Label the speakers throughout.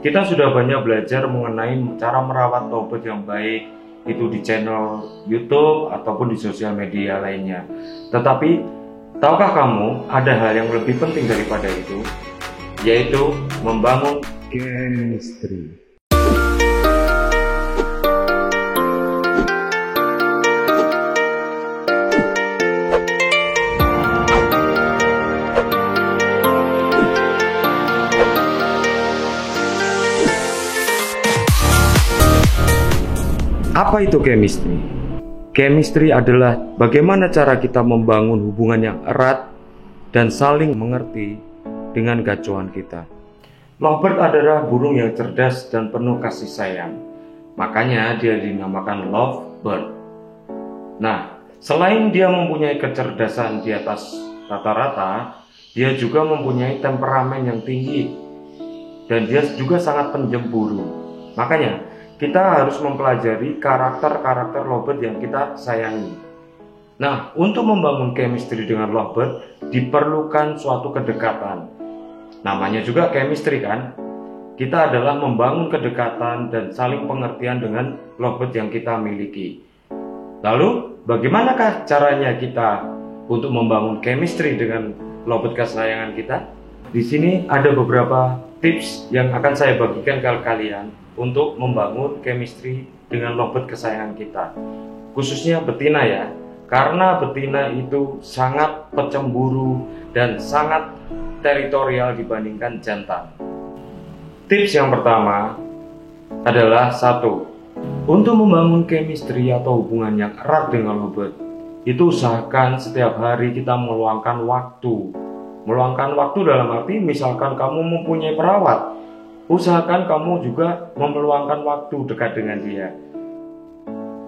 Speaker 1: Kita sudah banyak belajar mengenai cara merawat lovebird yang baik, itu di channel YouTube ataupun di sosial media lainnya. Tetapi, tahukah kamu ada hal yang lebih penting daripada itu, yaitu membangun chemistry. Apa itu chemistry? Chemistry adalah bagaimana cara kita membangun hubungan yang erat dan saling mengerti dengan gacuan kita. Lovebird adalah burung yang cerdas dan penuh kasih sayang. Makanya dia dinamakan lovebird. Nah, selain dia mempunyai kecerdasan di atas rata-rata, dia juga mempunyai temperamen yang tinggi. Dan dia juga sangat penjemburu. Makanya, kita harus mempelajari karakter-karakter lovebird yang kita sayangi. Nah, untuk membangun chemistry dengan lovebird diperlukan suatu kedekatan. Namanya juga chemistry kan? Kita adalah membangun kedekatan dan saling pengertian dengan lovebird yang kita miliki. Lalu, bagaimanakah caranya kita untuk membangun chemistry dengan lovebird kesayangan kita? Di sini ada beberapa tips yang akan saya bagikan ke kalian untuk membangun chemistry dengan lovebird kesayangan kita, khususnya betina ya, karena betina itu sangat pecemburu dan sangat teritorial dibandingkan jantan. Tips yang pertama adalah satu, untuk membangun chemistry atau hubungan yang erat dengan lovebird, itu usahakan setiap hari kita meluangkan waktu. Meluangkan waktu dalam arti misalkan kamu mempunyai perawat, usahakan kamu juga meluangkan waktu dekat dengan dia.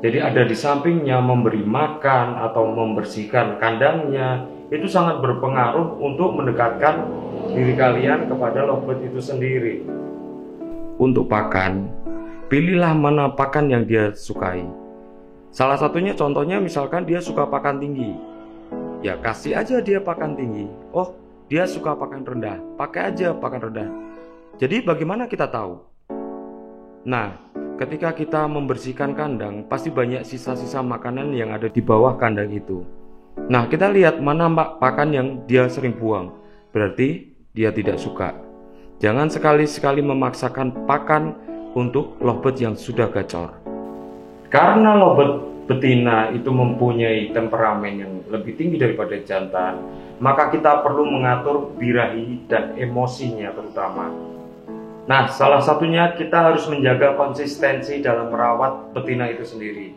Speaker 1: Jadi ada di sampingnya, memberi makan atau membersihkan kandangnya, itu sangat berpengaruh untuk mendekatkan diri kalian kepada lovebird itu sendiri. Untuk pakan, pilihlah mana pakan yang dia sukai. Salah satunya contohnya misalkan dia suka pakan tinggi, ya kasih aja dia pakan tinggi. Oh, dia suka pakan rendah, pakai aja pakan rendah. Jadi bagaimana kita tahu? Nah, ketika kita membersihkan kandang, pasti banyak sisa-sisa makanan yang ada di bawah kandang itu. Nah, kita lihat mana pakan yang dia sering buang. Berarti dia tidak suka. Jangan sekali-sekali memaksakan pakan untuk lovebird yang sudah gacor. Karena lovebird betina itu mempunyai temperamen yang lebih tinggi daripada jantan, maka kita perlu mengatur birahi dan emosinya terutama. Nah, salah satunya kita harus menjaga konsistensi dalam merawat betina itu sendiri.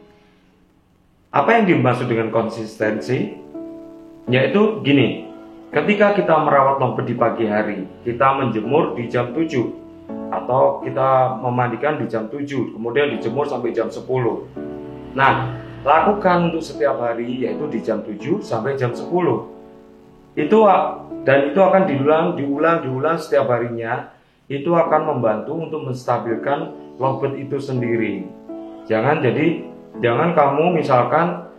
Speaker 1: Apa yang dimaksud dengan konsistensi? Yaitu gini, ketika kita merawat lovebird di pagi hari, kita menjemur di jam 7 atau kita memandikan di jam 7, kemudian dijemur sampai jam 10. Nah, lakukan untuk setiap hari, yaitu di jam 7 sampai jam 10. Itu akan diulang setiap harinya. Itu akan membantu untuk menstabilkan lovebird itu sendiri. Jangan kamu misalkan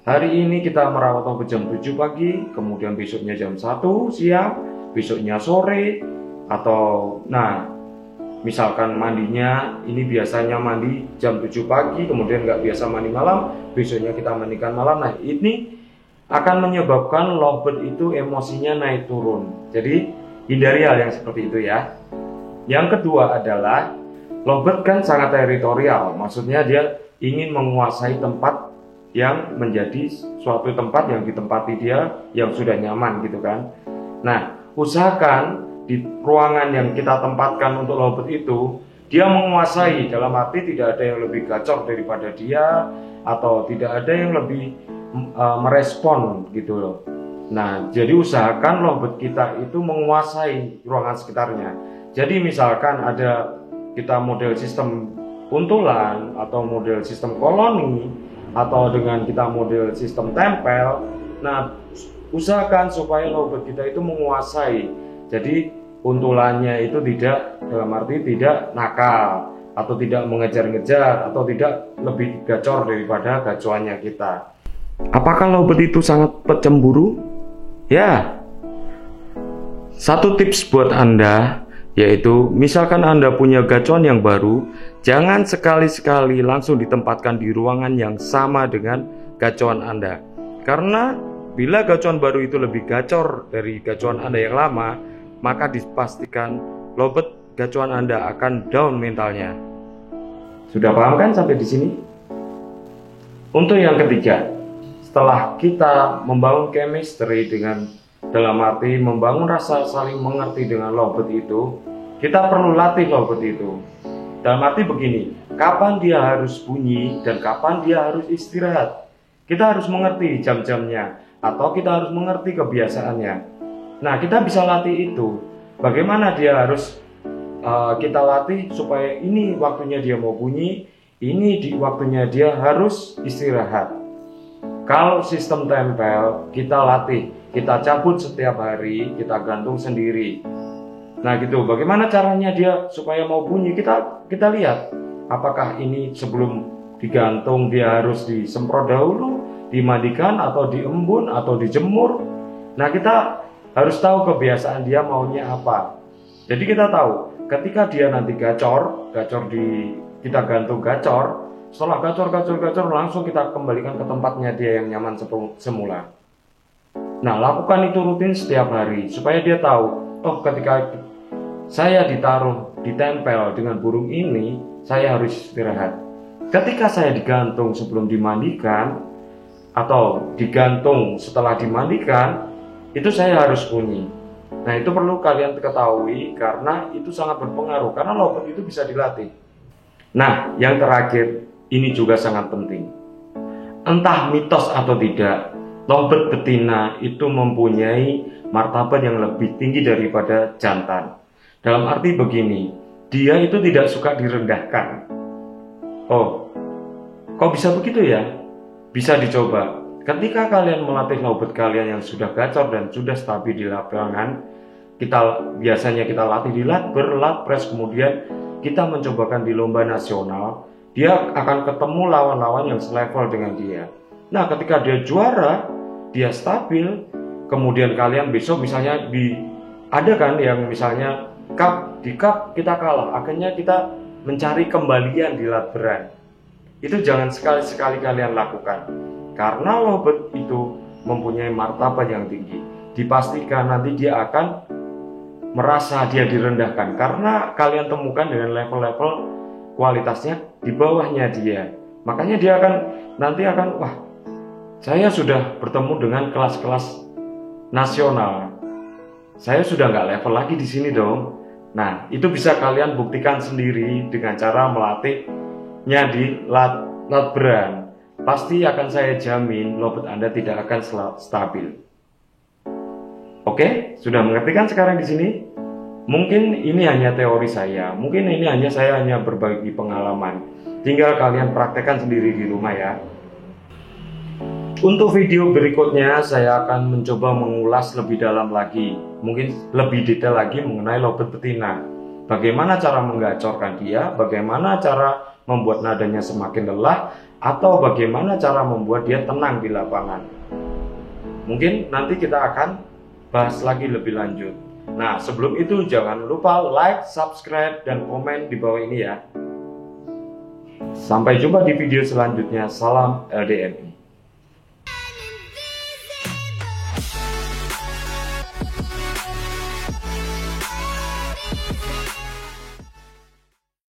Speaker 1: hari ini kita merawat lovebird jam 7 pagi, kemudian besoknya jam 1 siang, besoknya sore, atau misalkan mandinya ini biasanya mandi jam 7 pagi, kemudian nggak biasa mandi malam, besoknya kita mandikan malam. Nah, ini akan menyebabkan lovebird itu emosinya naik turun. Jadi hindari hal yang seperti itu ya. Yang kedua adalah lovebird kan sangat teritorial, maksudnya dia ingin menguasai tempat yang menjadi suatu tempat yang ditempati dia yang sudah nyaman gitu kan. Nah, usahakan di ruangan yang kita tempatkan untuk lovebird itu dia menguasai, dalam arti tidak ada yang lebih gacor daripada dia atau tidak ada yang lebih merespon gitu loh. Nah, jadi usahakan lovebird kita itu menguasai ruangan sekitarnya. Jadi misalkan ada kita model sistem kuntulan atau model sistem koloni atau dengan kita model sistem tempel, nah usahakan supaya lovebird kita itu menguasai. Jadi kuntulannya itu tidak, dalam arti tidak nakal atau tidak mengejar-ngejar atau tidak lebih gacor daripada gacuannya kita. Apakah lovebird itu sangat pecemburu? Ya. Satu tips buat Anda, Yaitu, misalkan Anda punya gacuan yang baru, jangan sekali-sekali langsung ditempatkan di ruangan yang sama dengan gacuan Anda. Karena bila gacuan baru itu lebih gacor dari gacuan Anda yang lama, maka dipastikan lobet gacuan Anda akan down mentalnya. Sudah paham kan sampai di sini? Untuk yang ketiga, setelah kita membangun chemistry dalam arti membangun rasa saling mengerti dengan lovebird itu, kita perlu latih lovebird itu. Dalam arti begini, kapan dia harus bunyi dan kapan dia harus istirahat. Kita harus mengerti jam-jamnya atau kita harus mengerti kebiasaannya. Nah, kita bisa latih itu. Bagaimana dia harus kita latih supaya ini waktunya dia mau bunyi, ini di waktunya dia harus istirahat. Kalau sistem tempel, kita latih, kita cabut setiap hari, kita gantung sendiri. Nah gitu, bagaimana caranya dia supaya mau bunyi, kita lihat. Apakah ini sebelum digantung dia harus disemprot dahulu, dimandikan, atau diembun, atau dijemur. Nah kita harus tahu kebiasaan dia maunya apa. Jadi kita tahu, ketika dia nanti gacor kita gantung gacor, setelah gacor langsung kita kembalikan ke tempatnya dia yang nyaman semula. Nah, lakukan itu rutin setiap hari supaya dia tahu, oh ketika saya ditempel dengan burung ini, saya harus istirahat. Ketika saya digantung sebelum dimandikan atau digantung setelah dimandikan, itu saya harus bunyi. Nah, itu perlu kalian ketahui karena itu sangat berpengaruh, karena lovebird itu bisa dilatih. Nah, yang terakhir, ini juga sangat penting. Entah mitos atau tidak, lovebird betina itu mempunyai martabat yang lebih tinggi daripada jantan. Dalam arti begini, dia itu tidak suka direndahkan. Oh, kok bisa begitu ya? Bisa dicoba. Ketika kalian melatih lovebird kalian yang sudah gacor dan sudah stabil di lapangan, biasanya kita latih di latber, latpres, kemudian kita mencobakan di lomba nasional, dia akan ketemu lawan-lawan yang selevel dengan dia. Nah, ketika dia juara, dia stabil, kemudian kalian besok misalnya ada kan yang misalnya di cup kita kalah, akhirnya kita mencari kembalian di latberan. Itu jangan sekali-sekali kalian lakukan, karena lovebird itu mempunyai martabat yang tinggi. Dipastikan nanti dia akan merasa dia direndahkan karena kalian temukan dengan level-level kualitasnya di bawahnya dia. Makanya dia nanti akan, wah, saya sudah bertemu dengan kelas-kelas nasional, saya sudah nggak level lagi di sini dong. Nah, itu bisa kalian buktikan sendiri dengan cara melatihnya di latberan. Pasti akan saya jamin lovebird Anda tidak akan stabil. Oke, sudah mengerti kan sekarang di sini? Mungkin ini hanya teori saya, mungkin ini saya hanya berbagi pengalaman. Tinggal kalian praktekkan sendiri di rumah ya. Untuk video berikutnya saya akan mencoba mengulas lebih dalam lagi, mungkin lebih detail lagi mengenai lovebird betina. Bagaimana cara menggacorkan dia, bagaimana cara membuat nadanya semakin lelah, atau bagaimana cara membuat dia tenang di lapangan. Mungkin nanti kita akan bahas lagi lebih lanjut. Nah, sebelum itu jangan lupa like, subscribe, dan komen di bawah ini ya. Sampai jumpa di video selanjutnya. Salam LDN.